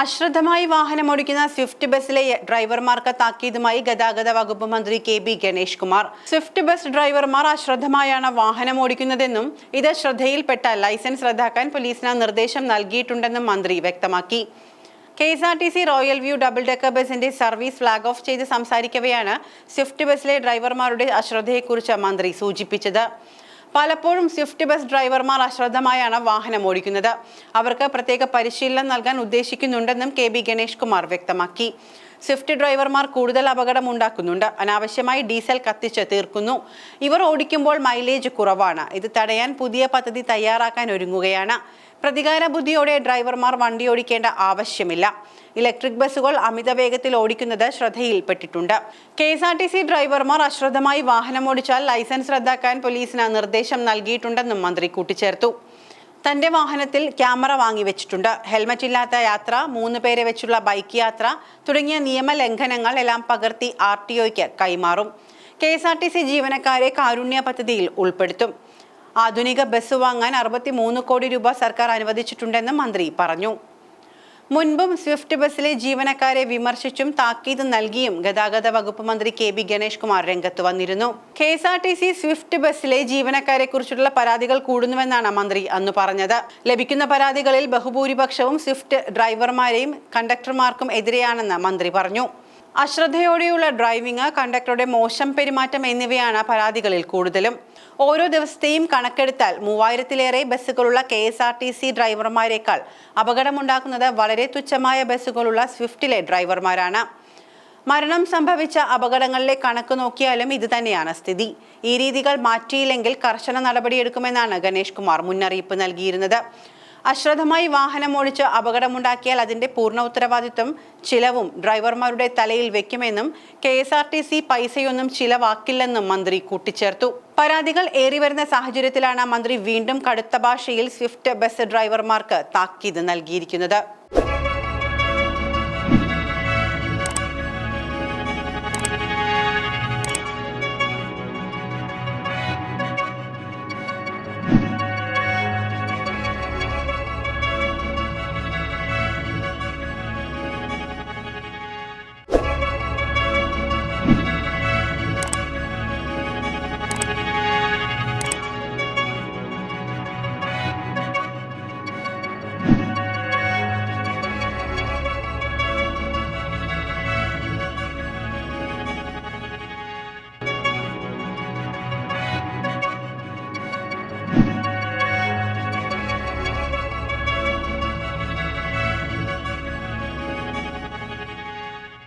അശ്രദ്ധമായി വാഹനമോടിക്കുന്ന സ്വിഫ്റ്റ് ബസ്സിലെ ഡ്രൈവർമാർക്ക് താക്കീതുമായി ഗതാഗത വകുപ്പ് മന്ത്രി KB. Ganesh Kumar. Swift bus ഡ്രൈവർമാർ അശ്രദ്ധമായാണ് വാഹനമോടിക്കുന്നതെന്നും ഇത് ശ്രദ്ധയിൽപ്പെട്ടാൽ ലൈസൻസ് റദ്ദാക്കാൻ പോലീസിന് നിർദ്ദേശം നൽകിയിട്ടുണ്ടെന്നും മന്ത്രി വ്യക്തമാക്കി. KSRTC royal view double decker ബസിന്റെ സർവീസ് ഫ്ലാഗ് ഓഫ് ചെയ്ത് സംസാരിക്കവെയാണ് സ്വിഫ്റ്റ് ബസ്സിലെ ഡ്രൈവർമാരുടെ അശ്രദ്ധയെക്കുറിച്ച് മന്ത്രി സൂചിപ്പിച്ചത്. പലപ്പോഴും സ്വിഫ്റ്റ് ബസ് ഡ്രൈവർമാർ അശ്രദ്ധമായാണ് വാഹനം ഓടിക്കുന്നത്. അവർക്ക് പ്രത്യേക പരിശീലനം നൽകാൻ ഉദ്ദേശിക്കുന്നുണ്ടെന്നും കെ.ബി. ഗണേഷ് കുമാർ വ്യക്തമാക്കി. സ്വിഫ്റ്റ് ഡ്രൈവർമാർ കൂടുതൽ അപകടം ഉണ്ടാക്കുന്നുണ്ട്. അനാവശ്യമായി ഡീസൽ കത്തിച്ച് തീർക്കുന്നു. ഇവർ ഓടിക്കുമ്പോൾ മൈലേജ് കുറവാണ്. ഇത് തടയാൻ പുതിയ പദ്ധതി തയ്യാറാക്കാൻ ഒരുങ്ങുകയാണ്. പ്രതികാര ബുദ്ധിയോടെ ഡ്രൈവർമാർ വണ്ടി ഓടിക്കേണ്ട ആവശ്യമില്ല. ഇലക്ട്രിക് ബസ്സുകൾ അമിത വേഗത്തിൽ ഓടിക്കുന്നത് ശ്രദ്ധയിൽപ്പെട്ടിട്ടുണ്ട്. KSRTC ഡ്രൈവർമാർ അശ്രദ്ധമായി വാഹനമോടിച്ചാൽ ലൈസൻസ് റദ്ദാക്കാൻ പോലീസിന് നിർദ്ദേശം നൽകിയിട്ടുണ്ടെന്നും മന്ത്രി കൂട്ടിച്ചേർത്തു. തന്റെ വാഹനത്തിൽ ക്യാമറ വാങ്ങിവെച്ചിട്ടുണ്ട്. ഹെൽമറ്റ് ഇല്ലാത്ത യാത്ര, 3 പേരെ വെച്ചുള്ള ബൈക്ക് യാത്ര തുടങ്ങിയ നിയമലംഘനങ്ങൾ എല്ലാം പകർത്തി RTOയ്ക്ക് കൈമാറും. KSRTC ജീവനക്കാരെ കാരുണ്യ പദ്ധതിയിൽ ഉൾപ്പെടുത്തും. ആധുനിക ബസ് വാങ്ങാൻ 63 കോടി രൂപ സർക്കാർ അനുവദിച്ചിട്ടുണ്ടെന്നും മന്ത്രി പറഞ്ഞു. മുൻപും സ്വിഫ്റ്റ് ബസ്സിലെ ജീവനക്കാരെ വിമർശിച്ചും താക്കീത് നൽകിയും ഗതാഗത വകുപ്പ് മന്ത്രി കെ.ബി. ഗണേഷ് കുമാർ രംഗത്ത് വന്നിരുന്നു. KSRTC സ്വിഫ്റ്റ് ബസ്സിലെ ജീവനക്കാരെ കുറിച്ചുള്ള പരാതികൾ കൂടുന്നുവെന്നാണ് മന്ത്രി അന്ന് പറഞ്ഞത്. ലഭിക്കുന്ന പരാതികളിൽ ബഹുഭൂരിപക്ഷവും സ്വിഫ്റ്റ് ഡ്രൈവർമാരെയും കണ്ടക്ടർമാർക്കും എതിരെയാണെന്ന് മന്ത്രി പറഞ്ഞു. അശ്രദ്ധയോടെയുള്ള ഡ്രൈവിംഗ്, കണ്ടക്ടറുടെ മോശം പെരുമാറ്റം എന്നിവയാണ് പരാതികളിൽ കൂടുതലും. ഓരോ ദിവസത്തെയും കണക്കെടുത്താൽ 3000-ലേറെ ബസ്സുകളുള്ള KSRTC ഡ്രൈവർമാരെക്കാൾ അപകടമുണ്ടാക്കുന്നത് വളരെ തുച്ഛമായ ബസ്സുകളുള്ള സ്വിഫ്റ്റിലെ ഡ്രൈവർമാരാണ്. മരണം സംഭവിച്ച അപകടങ്ങളിലെ കണക്ക് നോക്കിയാലും ഇത് തന്നെയാണ് സ്ഥിതി. ഈ രീതികൾ മാറ്റിയില്ലെങ്കിൽ കർശന നടപടിയെടുക്കുമെന്നാണ് ഗണേഷ് കുമാർ മുന്നറിയിപ്പ് നൽകിയിരുന്നത്. അശ്രദ്ധമായി വാഹനമോടിച്ച് അപകടമുണ്ടാക്കിയാൽ അതിന്റെ പൂർണ്ണ ഉത്തരവാദിത്വം ചിലവും ഡ്രൈവർമാരുടെ തലയിൽ വെക്കുമെന്നും KSRTC പൈസയൊന്നും ചിലവാക്കില്ലെന്നും മന്ത്രി കൂട്ടിച്ചേർത്തു. പരാതികൾ ഏറിവരുന്ന സാഹചര്യത്തിലാണ് മന്ത്രി വീണ്ടും കടുത്ത ഭാഷയിൽ സ്വിഫ്റ്റ് ബസ് ഡ്രൈവർമാർക്ക് താക്കീത് നൽകിയിരിക്കുന്നത്.